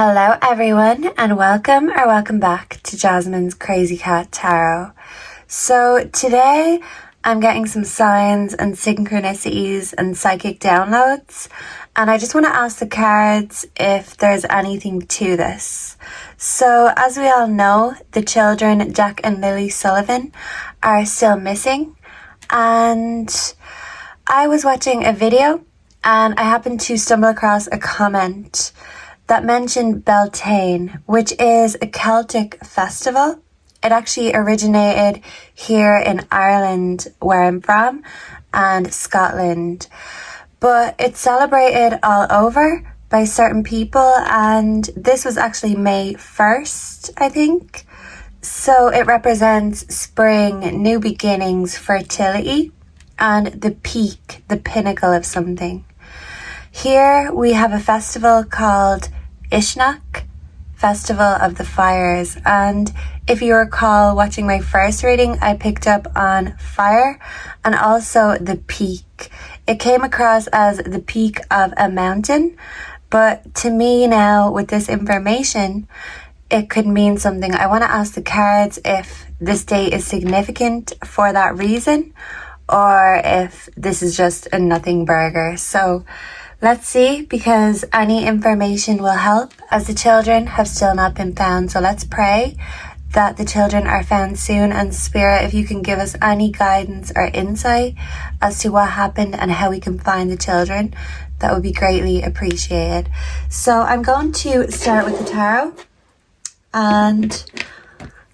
Hello everyone and welcome back to Jasmine's Crazy Cat Tarot. So today I'm getting some signs and synchronicities and psychic downloads, and I just want to ask the cards if there's anything to this. So as we all know, the children Jack and Lilly Sullivan are still missing, and I was watching a video and I happened to stumble across a comment that mentioned Beltane, which is a Celtic festival. It actually originated here in Ireland, where I'm from, and Scotland. But it's celebrated all over by certain people, and this was actually May 1st, I think. So it represents spring, new beginnings, fertility, and the peak, the pinnacle of something. Here we have a festival called Ishnak, Festival of the Fires, and if you recall watching my first reading, I picked up on fire and also the peak. It came across as the peak of a mountain, but to me now with this information, it could mean something. I want to ask the cards if this date is significant for that reason, or if this is just a nothing burger. So let's see, because any information will help, as the children have still not been found. So let's pray that the children are found soon. And Spirit, if you can give us any guidance or insight as to what happened and how we can find the children, that would be greatly appreciated. So I'm going to start with the tarot, and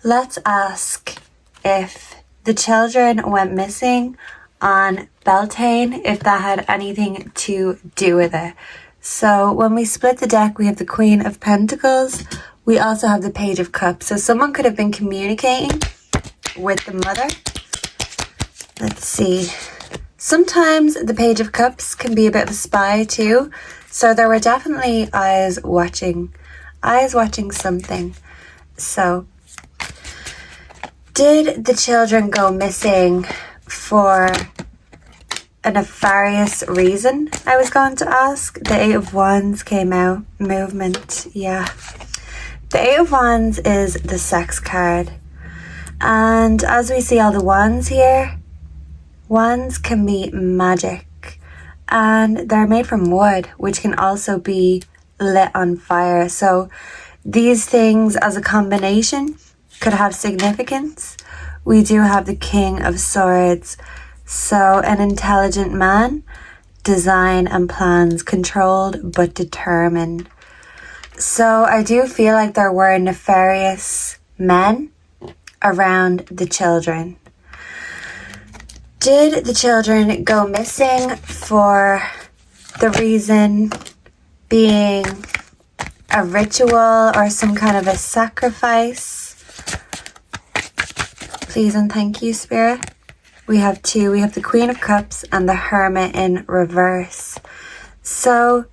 let's ask if the children went missing on Beltane, if that had anything to do with it. So when we split the deck, we have the Queen of Pentacles. We also have the Page of Cups. So someone could have been communicating with the mother. Let's see. Sometimes the Page of Cups can be a bit of a spy too. So there were definitely eyes watching something. So did the children go missing for a nefarious reason? I was going to ask. The Eight of Wands came out. Movement. Yeah. The Eight of Wands is the sex card. And as we see all the wands here, wands can be magic. And they're made from wood, which can also be lit on fire. So these things as a combination could have significance. We do have the King of Swords. So an intelligent man, design and plans, controlled but determined. So I do feel like there were nefarious men around the children. Did the children go missing for the reason being a ritual or some kind of a sacrifice? Please and thank you, Spirit. We have two. We have the Queen of Cups and the Hermit in reverse. So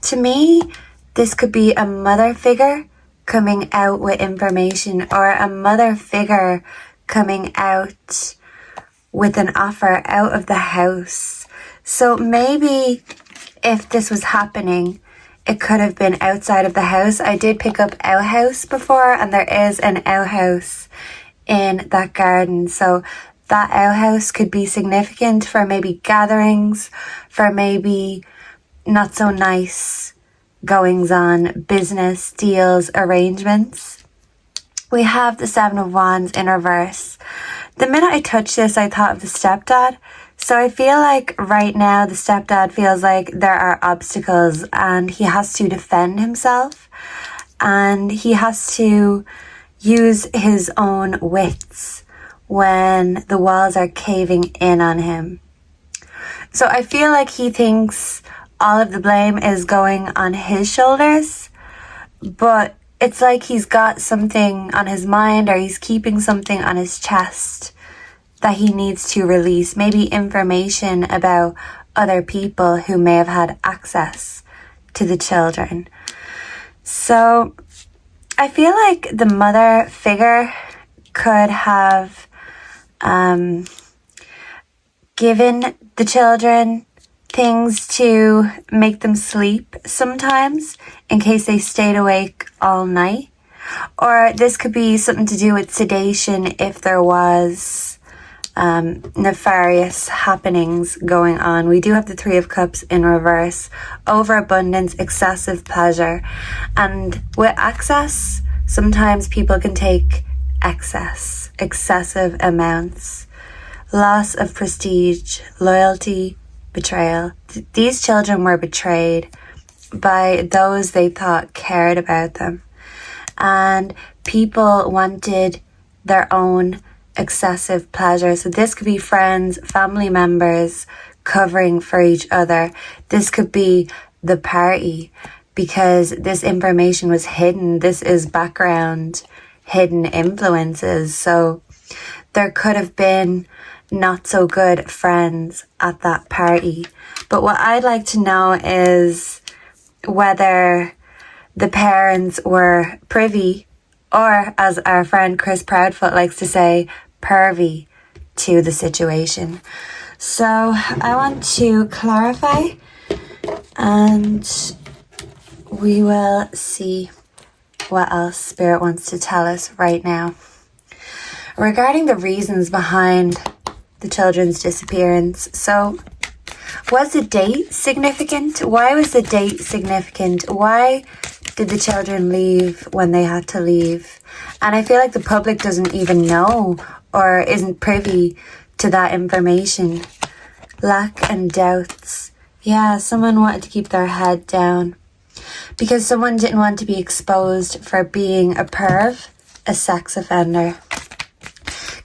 to me, this could be a mother figure coming out with information, or a mother figure coming out with an offer out of the house. So maybe if this was happening, it could have been outside of the house. I did pick up outhouse before, and there is an outhouse in that garden. So that outhouse could be significant for maybe gatherings, for maybe not so nice goings on, business, deals, arrangements. We have the Seven of Wands in reverse. The minute I touched this, I thought of the stepdad. So I feel like right now the stepdad feels like there are obstacles and he has to defend himself, and he has to use his own wits when the walls are caving in on him. So I feel like he thinks all of the blame is going on his shoulders, but it's like he's got something on his mind, or he's keeping something on his chest that he needs to release. Maybe information about other people who may have had access to the children. So I feel like the mother figure could have given the children things to make them sleep sometimes in case they stayed awake all night. Or this could be something to do with sedation if there was nefarious happenings going on. We do have the Three of Cups in reverse. Overabundance, excessive pleasure. And with excess, sometimes people can take excessive amounts. Loss of prestige, loyalty, betrayal. These children were betrayed by those they thought cared about them. And people wanted their own excessive pleasure. So this could be friends, family members covering for each other. This could be the party because this information was hidden. This is background, hidden influences. So there could have been not so good friends at that party. But what I'd like to know is whether the parents were privy, or as our friend Chris Proudfoot likes to say, pervy to the situation. So I want to clarify, and we will see what else Spirit wants to tell us right now. Regarding the reasons behind the children's disappearance. So was the date significant? Why was the date significant? Why did the children leave when they had to leave? And I feel like the public doesn't even know or isn't privy to that information. Lack and doubts. Yeah, someone wanted to keep their head down because someone didn't want to be exposed for being a perv, a sex offender.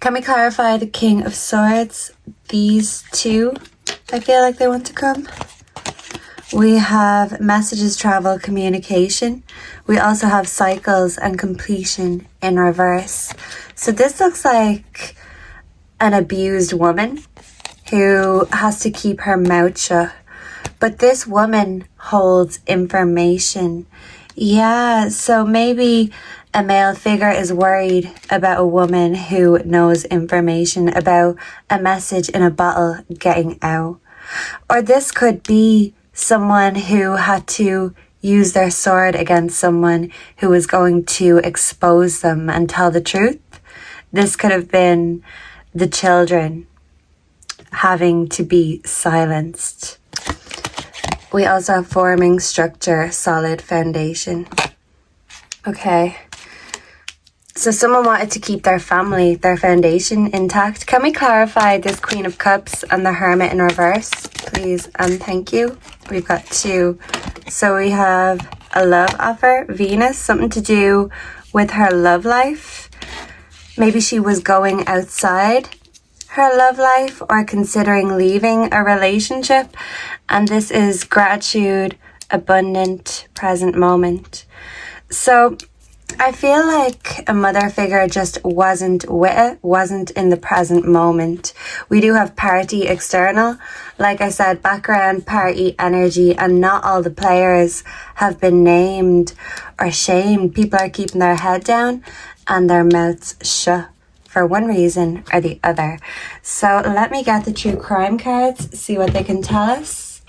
Can we clarify the King of Swords? These two, I feel like they want to come. We have messages, travel, communication. We also have cycles and completion in reverse. So this looks like an abused woman who has to keep her mouth shut. But this woman holds information. Yeah, so maybe a male figure is worried about a woman who knows information about a message in a bottle getting out. Or this could be someone who had to use their sword against someone who was going to expose them and tell the truth. This could have been the children having to be silenced. We also have forming, structure, solid foundation. Okay. So someone wanted to keep their family, their foundation intact. Can we clarify this Queen of Cups and the Hermit in reverse, please? And thank you. We've got two. So we have a love offer, Venus, something to do with her love life. Maybe she was going outside her love life or considering leaving a relationship. And this is gratitude, abundant, present moment. So I feel like a mother figure just wasn't with it, wasn't in the present moment. We do have party external, like I said, background party energy, and not all the players have been named or shamed. People are keeping their head down and their mouths shut for one reason or the other. So let me get the true crime cards, see what they can tell us.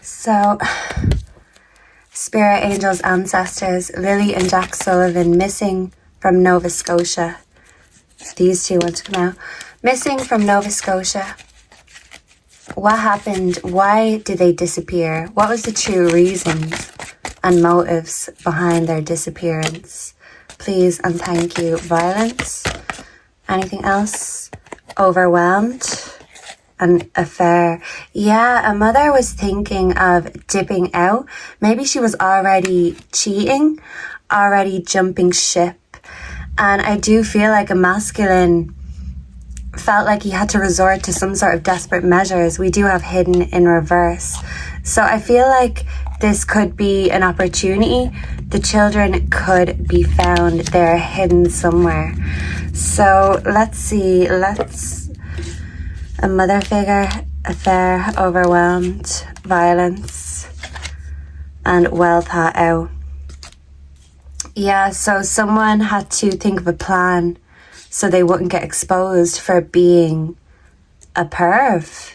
So Spirit, angels, ancestors, Lilly and Jack Sullivan missing from Nova Scotia. These two want to come out. Missing from Nova Scotia. What happened? Why did they disappear? What was the true reasons and motives behind their disappearance? Please and thank you. Violence. Anything else? Overwhelmed. An affair. Yeah, a mother was thinking of dipping out. Maybe she was already cheating, already jumping ship. And I do feel like a masculine felt like he had to resort to some sort of desperate measures. We do have hidden in reverse. So I feel like this could be an opportunity. The children could be found. They're hidden somewhere. So let's see. A mother figure, affair, overwhelmed, violence, and well thought out. Yeah, so someone had to think of a plan so they wouldn't get exposed for being a perv.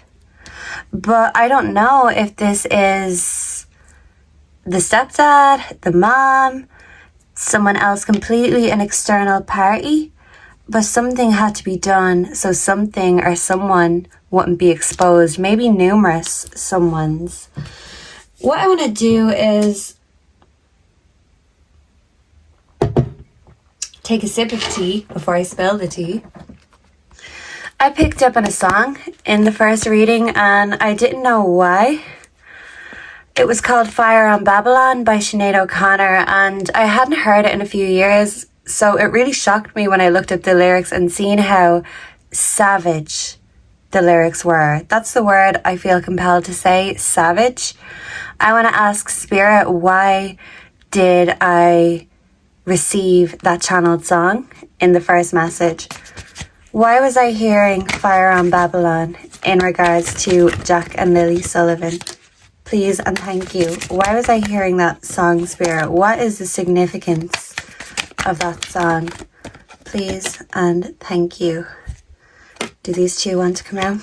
But I don't know if this is the stepdad, the mom, someone else completely an external party. But something had to be done so something or someone wouldn't be exposed. Maybe numerous someones. What I want to do is take a sip of tea before I spill the tea. I picked up on a song in the first reading and I didn't know why. It was called Fire on Babylon by Sinead O'Connor, and I hadn't heard it in a few years, so it really shocked me when I looked at the lyrics and seen how savage the lyrics were. That's the word I feel compelled to say, savage. I want to ask Spirit, why did I receive that channeled song in the first message? Why was I hearing Fire on Babylon in regards to Jack and Lilly Sullivan? Please and thank you. Why was I hearing that song, Spirit? What is the significance of that song? Please and thank you. Do these two want to come out?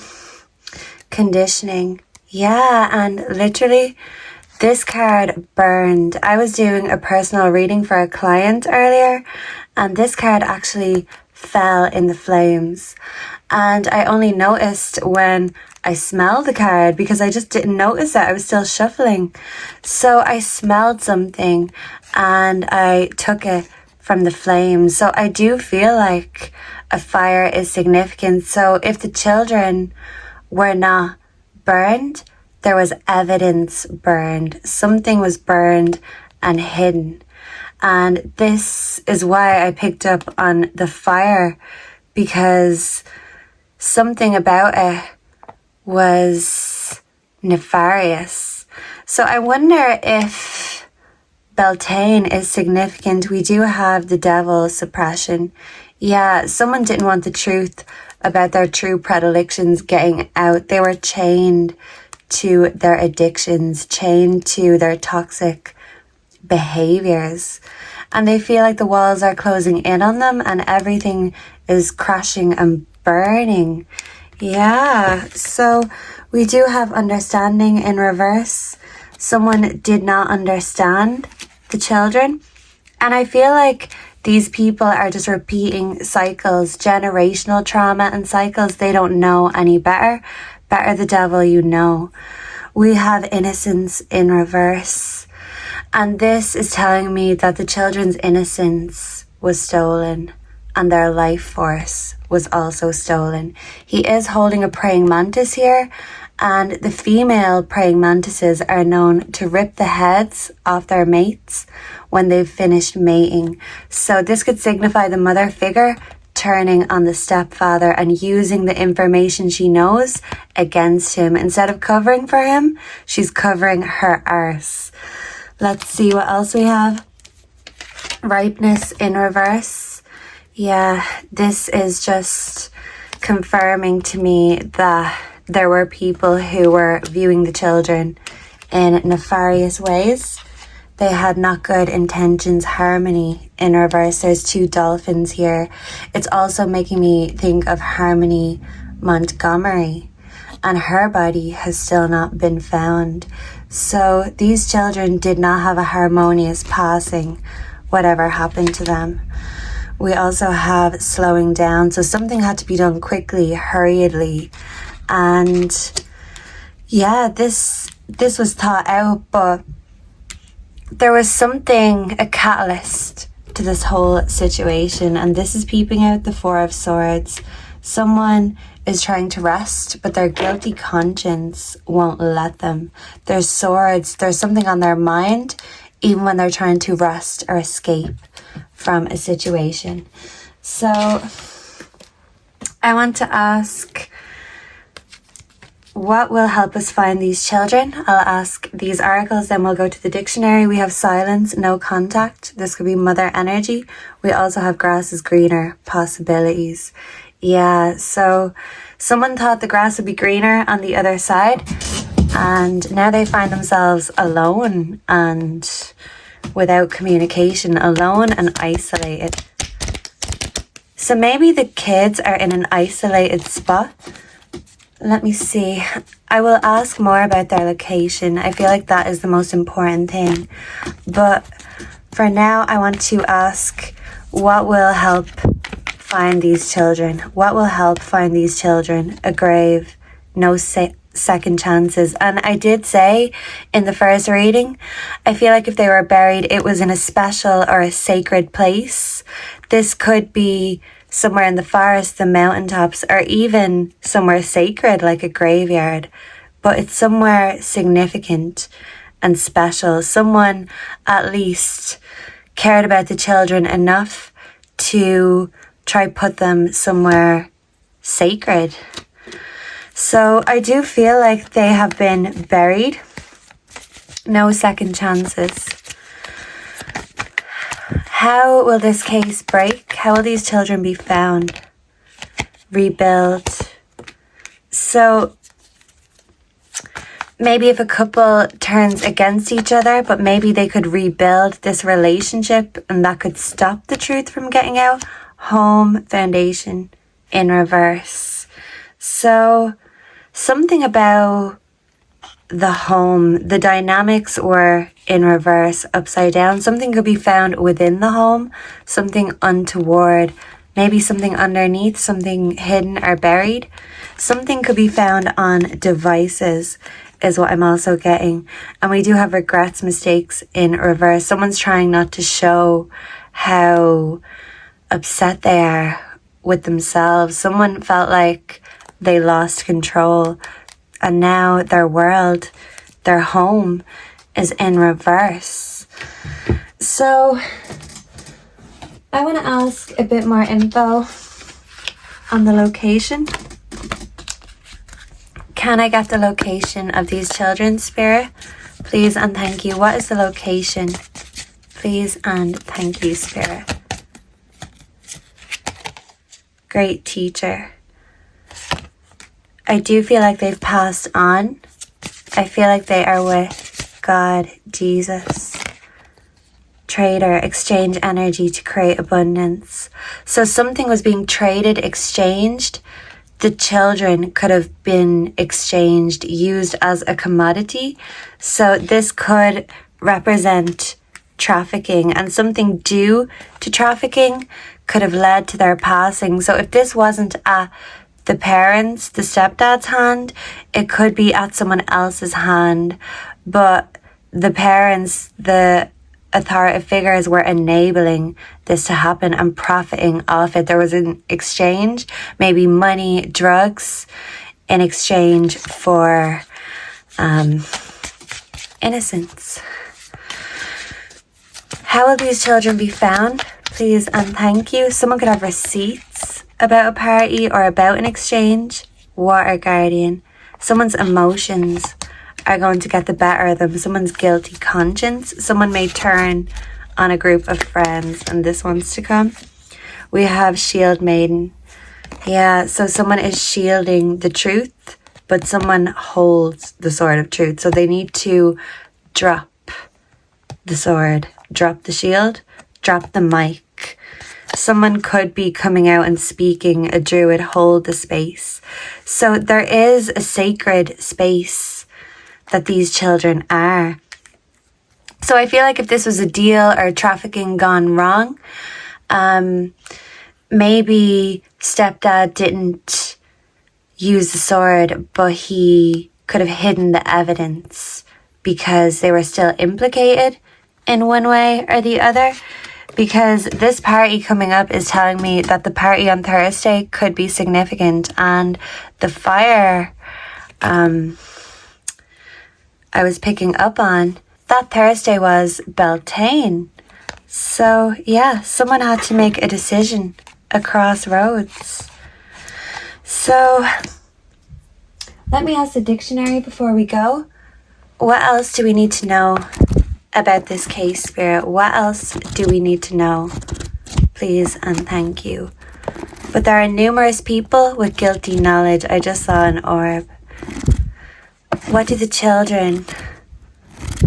Conditioning. Yeah, and literally this card burned. I was doing a personal reading for a client earlier, and this card actually fell in the flames. And I only noticed when I smelled the card, because I just didn't notice it. I was still shuffling. So I smelled something and I took it from the flames. So I do feel like a fire is significant. So if the children were not burned, there was evidence burned. Something was burned and hidden. And this is why I picked up on the fire, because something about it was nefarious. So I wonder if Beltane is significant. We do have the devil suppression. Yeah, someone didn't want the truth about their true predilections getting out. They were chained to their addictions, chained to their toxic behaviors. And they feel like the walls are closing in on them and everything is crashing and burning. Yeah, so we do have understanding in reverse. Someone did not understand the children. And I feel like these people are just repeating cycles, generational trauma and cycles. They don't know any better. Better the devil you know. We have innocence in reverse. And this is telling me that the children's innocence was stolen and their life force was also stolen. He is holding a praying mantis here, and the female praying mantises are known to rip the heads off their mates when they've finished mating. So this could signify the mother figure turning on the stepfather and using the information she knows against him. Instead of covering for him, she's covering her arse. Let's see what else we have. Ripeness in reverse. Yeah, this is just confirming to me that there were people who were viewing the children in nefarious ways. They had not good intentions. Harmony in reverse. There's two dolphins here. It's also making me think of Harmony Montgomery, and her body has still not been found. So these children did not have a harmonious passing, whatever happened to them. We also have slowing down. So something had to be done quickly, hurriedly. And yeah, this was thought out, but there was something, a catalyst to this whole situation. And this is peeping out the Four of Swords. Someone is trying to rest, but their guilty conscience won't let them. There's swords, there's something on their mind, even when they're trying to rest or escape from a situation. So I want to ask, what will help us find these children? I'll ask these oracles, then we'll go to the dictionary. We have silence, no contact. This could be mother energy. We also have grass is greener, possibilities. Yeah, so someone thought the grass would be greener on the other side, and now they find themselves alone and without communication, alone and isolated. So maybe the kids are in an isolated spot Let me see. I will ask more about their location. I feel like that is the most important thing. But for now, I want to ask, what will help find these children? What will help find these children? A grave, no second chances. And I did say in the first reading, I feel like if they were buried, it was in a special or a sacred place. This could be somewhere in the forest, the mountaintops, or even somewhere sacred like a graveyard. But it's somewhere significant and special. Someone at least cared about the children enough to try put them somewhere sacred. So I do feel like they have been buried. No second chances. How will this case break? How will these children be found? Rebuild. So maybe if a couple turns against each other, but maybe they could rebuild this relationship and that could stop the truth from getting out. Home, foundation, in reverse. So something about the home, the dynamics were in reverse, upside down. Something could be found within the home, something untoward, maybe something underneath, something hidden or buried. Something could be found on devices is what I'm also getting. And we do have regrets, mistakes in reverse. Someone's trying not to show how upset they are with themselves. Someone felt like they lost control. And now their world, their home is in reverse. So I want to ask a bit more info on the location. Can I get the location of these children, Spirit? Please and thank you. What is the location? Please and thank you, Spirit. Great teacher. I do feel like they've passed on. I feel like they are with God, Jesus. Trader, exchange energy to create abundance. So something was being traded, exchanged. The children could have been exchanged, used as a commodity. So this could represent trafficking, and something due to trafficking could have led to their passing. So if this wasn't at the parents, the stepdad's hand, it could be at someone else's hand. But the parents, the authoritative figures, were enabling this to happen and profiting off it. There was an exchange, maybe money, drugs, in exchange for innocence. How will these children be found? Please and thank you. Someone could have receipts about a party or about an exchange. Water guardian. Someone's emotions are going to get the better of them. Someone's guilty conscience. Someone may turn on a group of friends and this wants to come. We have shield maiden. Yeah, so someone is shielding the truth, but someone holds the sword of truth. So they need to drop the sword, drop the shield, drop the mic. Someone could be coming out and speaking, a druid, hold the space. So there is a sacred space that these children are. So I feel like if this was a deal or trafficking gone wrong, maybe stepdad didn't use the sword, but he could have hidden the evidence because they were still implicated in one way or the other. Because this party coming up is telling me that the party on Thursday could be significant, and the fire I was picking up on, that Thursday was Beltane. So yeah, someone had to make a decision, a crossroads. So let me ask the dictionary before we go. What else do we need to know about this case, Spirit? What else do we need to know? Please and thank you. But there are numerous people with guilty knowledge. I just saw an orb. What do the children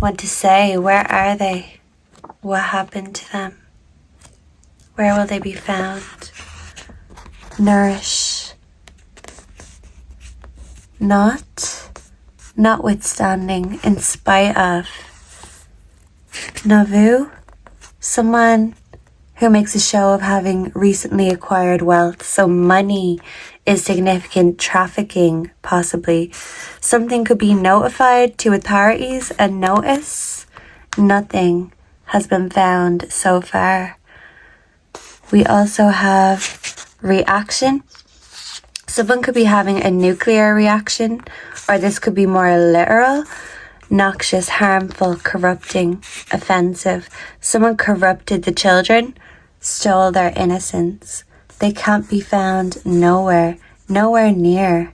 want to say? Where are they? What happened to them? Where will they be found? Nourish. notwithstanding, in spite of. Nauvoo, someone who makes a show of having recently acquired wealth. So money is significant. Trafficking, possibly. Something could be notified to authorities and notice. Nothing has been found so far. We also have reaction. Someone could be having a nuclear reaction, or this could be more literal. Noxious, harmful, corrupting, offensive. Someone corrupted the children, stole their innocence. They can't be found nowhere near,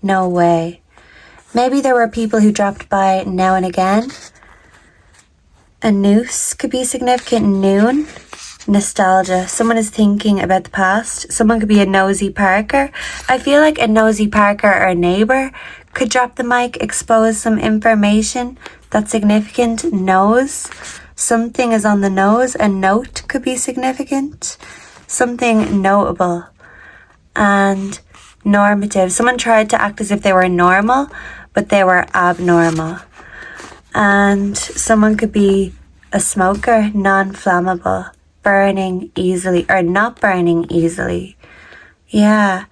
no way. Maybe there were people who dropped by now and again. A noose could be significant. Noon, nostalgia. Someone is thinking about the past. Someone could be a nosy Parker. I feel like a nosy Parker or a neighbour could drop the mic, expose some information that's significant. Nose. Something is on the nose. A note could be significant. Something notable. And normative. Someone tried to act as if they were normal, but they were abnormal. And someone could be a smoker, non-flammable, burning easily, or not burning easily. Yeah.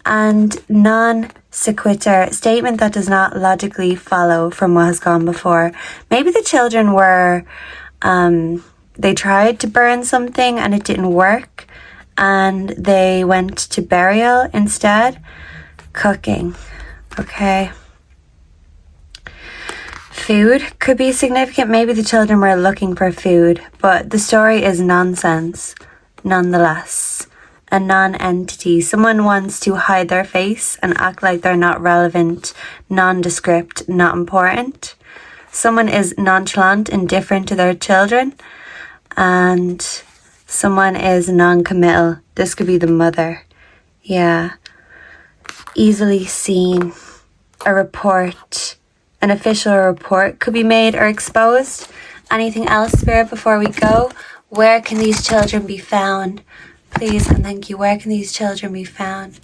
And non-sequitur, statement that does not logically follow from what has gone before. Maybe the children were, they tried to burn something and it didn't work, and they went to burial instead. Cooking. Okay. Food could be significant. Maybe the children were looking for food, but the story is nonsense nonetheless. A non-entity. Someone wants to hide their face and act like they're not relevant, nondescript, not important. Someone is nonchalant, indifferent to their children, and someone is non-committal. This could be the mother. Yeah. Easily seen. A report. An official report could be made or exposed. Anything else, Spirit, before we go? Where can these children be found? Please and thank you. Where can these children be found?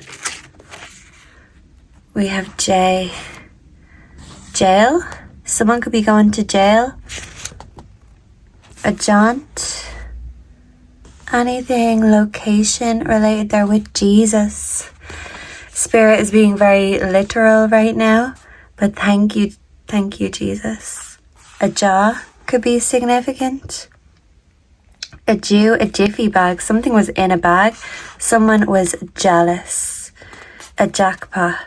We have J. Jail. Someone could be going to jail. A jaunt. Anything location related there with Jesus. Spirit is being very literal right now, but thank you, Jesus. A jaw could be significant. A Jew, a jiffy bag. Something was in a bag. Someone was jealous. A jackpot.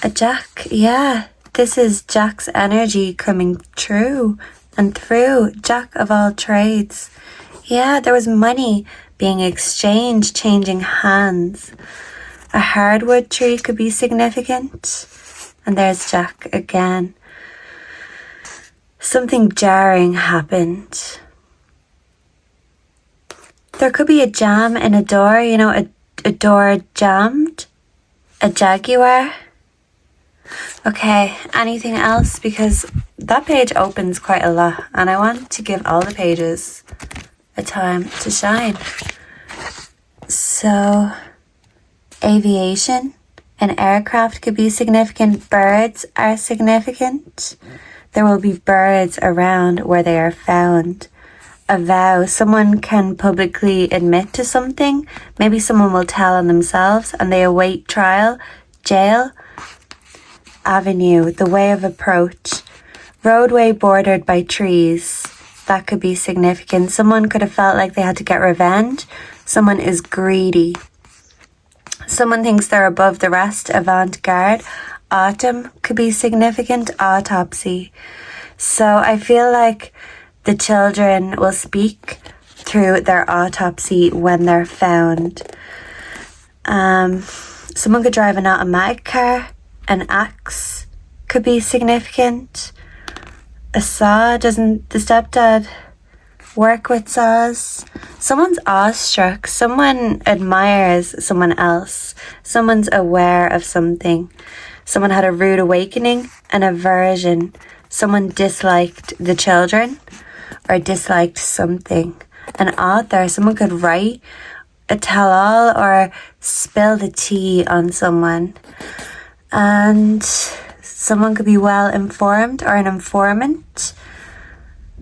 A jack, yeah. This is Jack's energy coming true and through. Jack of all trades. Yeah, there was money being exchanged, changing hands. A hardwood tree could be significant. And there's Jack again. Something jarring happened. There could be a jam in a door, you know, a door jammed. A jaguar. Okay, anything else? Because that page opens quite a lot and I want to give all the pages a time to shine. So, aviation. An aircraft could be significant. Birds are significant. There will be birds around where they are found. A vow. Someone can publicly admit to something. Maybe someone will tell on themselves and they await trial. Jail. Avenue. The way of approach. Roadway bordered by trees. That could be significant. Someone could have felt like they had to get revenge. Someone is greedy. Someone thinks they're above the rest, avant-garde. Autumn could be significant. Autopsy. So I feel like the children will speak through their autopsy when they're found. Someone could drive an automatic car. An axe could be significant. A saw. Doesn't the stepdad work with saws? Someone's awestruck. Someone admires someone else. Someone's aware of something. Someone had a rude awakening, an aversion. Someone disliked the children or disliked something. An author. Someone could write a tell-all or spill the tea on someone. And someone could be well informed or an informant.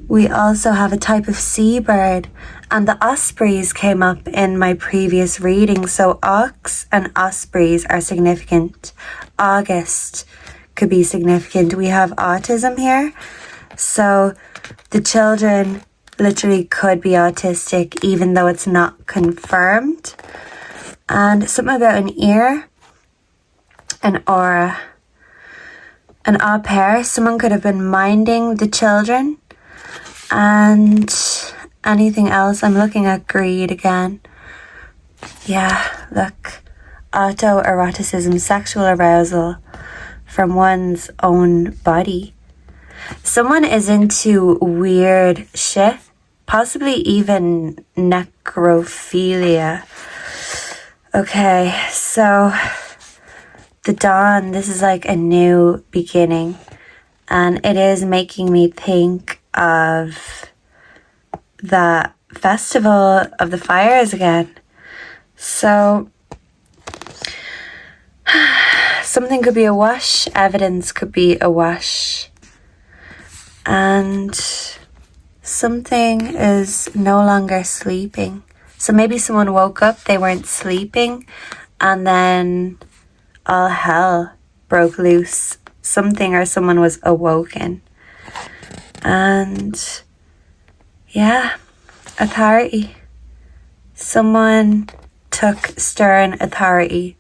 We also have a type of seabird, and the ospreys came up in my previous reading. So ox and ospreys are significant. August could be significant. We have autism here. So the children literally could be autistic even though it's not confirmed. And something about an ear, an aura, an au pair. Someone could have been minding the children. And anything else? I'm looking at greed again. Yeah, look. Autoeroticism, sexual arousal from one's own body. Someone is into weird shit, possibly even necrophilia. Okay, so the dawn, this is like a new beginning, and it is making me think of the festival of the fires again. So something could be a wash, evidence could be a wash, and something is no longer sleeping. So maybe someone woke up, they weren't sleeping, and then all hell broke loose. Something or someone was awoken. And yeah, authority. Someone took stern authority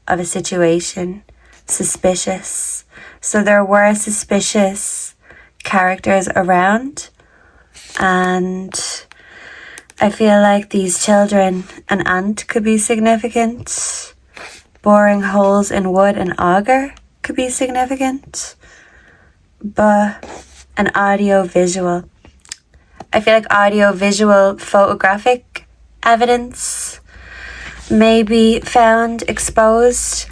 of a situation. Suspicious. So there were suspicious characters around, and I feel like these children, an ant could be significant. Boring holes in wood and auger could be significant. But an audio visual. I feel like audio visual photographic evidence may be found exposed.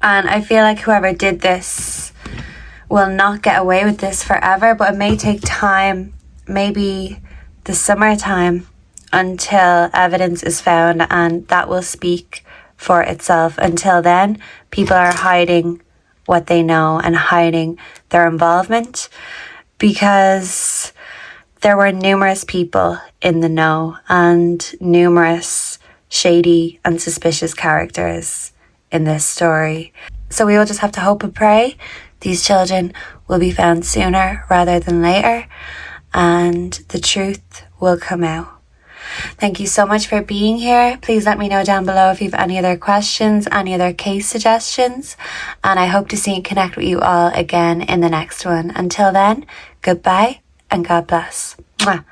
And I feel like whoever did this will not get away with this forever, but it may take time, maybe the summertime, until evidence is found, and that will speak for itself. Until then, people are hiding what they know and hiding their involvement, because there were numerous people in the know and numerous shady and suspicious characters in this story. So we will just have to hope and pray these children will be found sooner rather than later, and the truth will come out. Thank you so much for being here. Please let me know down below if you have any other questions, any other case suggestions, and I hope to see and connect with you all again in the next one. Until then, goodbye and God bless. Mwah.